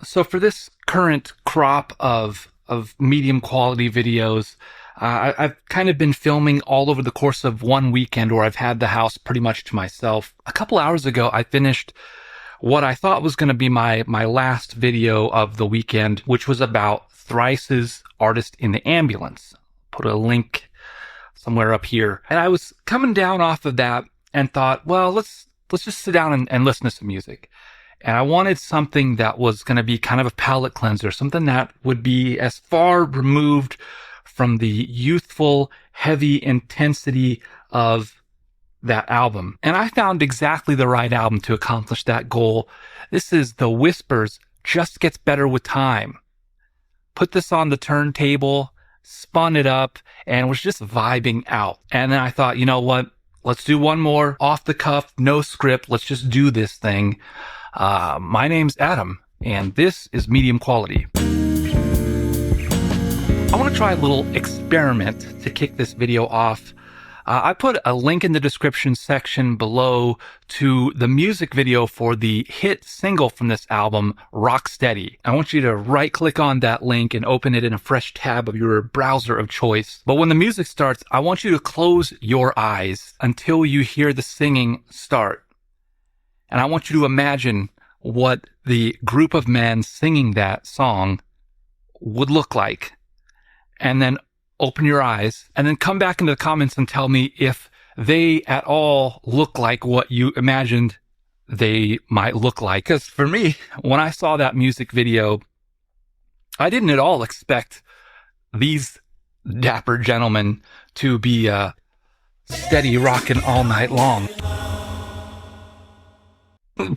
So for this current crop of medium quality videos, I've kind of been filming all over the course of one weekend, or I've had the house pretty much to myself. A couple hours ago, I finished what I thought was going to be my last video of the weekend, which was about Thrice's Artist in the Ambulance. Put a link somewhere up here. And I was coming down off of that and thought, well, let's just sit down and listen to some music. And I wanted something that was going to be kind of a palate cleanser, something that would be as far removed from the youthful, heavy intensity of that album. And I found exactly the right album to accomplish that goal. This is The Whispers' Just Gets Better with Time. Put this on the turntable, spun it up, and was just vibing out. And then I thought, you know what? Let's do one more off the cuff, no script. Let's just do this thing. My name's Adam, and this is Medium Quality. I want to try a little experiment to kick this video off. I put a link in the description section below to the music video for the hit single from this album, Rock Steady. I want you to right-click on that link and open it in a fresh tab of your browser of choice. But when the music starts, I want you to close your eyes until you hear the singing start. And I want you to imagine what the group of men singing that song would look like. And then open your eyes and then come back into the comments and tell me if they at all look like what you imagined they might look like. Because for me, when I saw that music video, I didn't at all expect these dapper gentlemen to be steady rocking all night long.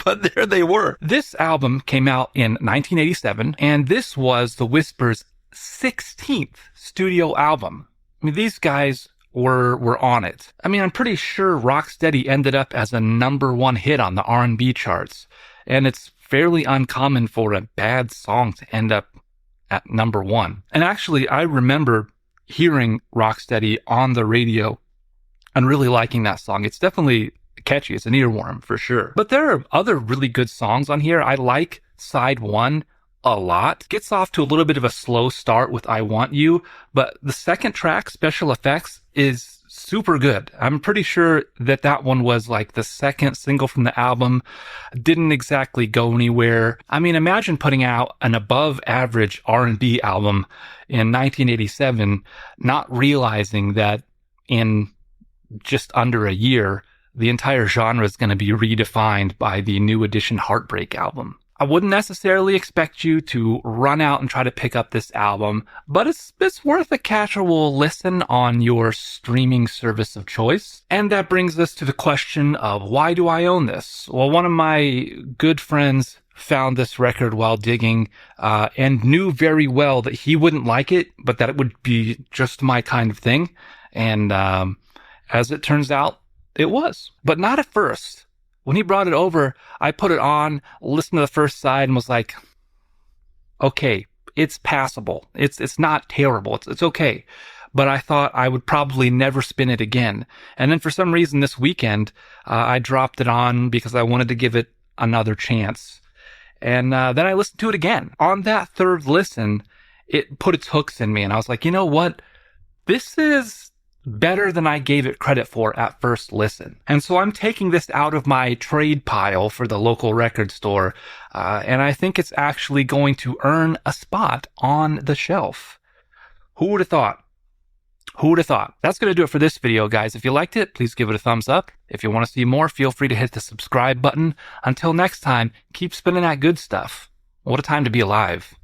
But there they were. This album came out in 1987, and this was The Whispers' 16th studio album. I mean, these guys were on it. I mean, I'm pretty sure Rocksteady ended up as a #1 hit on the R&B charts, and it's fairly uncommon for a bad song to end up at #1. And actually, I remember hearing Rocksteady on the radio and really liking that song. It's definitely catchy. It's an earworm for sure. But there are other really good songs on here. I like side 1 a lot. Gets off to a little bit of a slow start with I Want You, but the second track, Special Effects, is super good. I'm pretty sure that one was like the second single from the album. Didn't exactly go anywhere. I mean, imagine putting out an above average R&B album in 1987, not realizing that in just under a year, the entire genre is going to be redefined by the New Edition Heartbreak album. I wouldn't necessarily expect you to run out and try to pick up this album, but it's worth a casual listen on your streaming service of choice. And that brings us to the question of, why do I own this? Well, one of my good friends found this record while digging, and knew very well that he wouldn't like it, but that it would be just my kind of thing. And as it turns out, it was. But not at first. When he brought it over, I put it on, listened to the first side, and was like, okay, it's passable. It's not terrible. It's okay. But I thought I would probably never spin it again. And then for some reason this weekend, I dropped it on because I wanted to give it another chance. And then I listened to it again. On that third listen, it put its hooks in me. And I was like, you know what? This is better than I gave it credit for at first listen. And so I'm taking this out of my trade pile for the local record store, and I think it's actually going to earn a spot on the shelf. Who would have thought? Who would have thought? That's going to do it for this video, guys. If you liked it, please give it a thumbs up. If you want to see more, feel free to hit the subscribe button. Until next time, keep spinning that good stuff. What a time to be alive.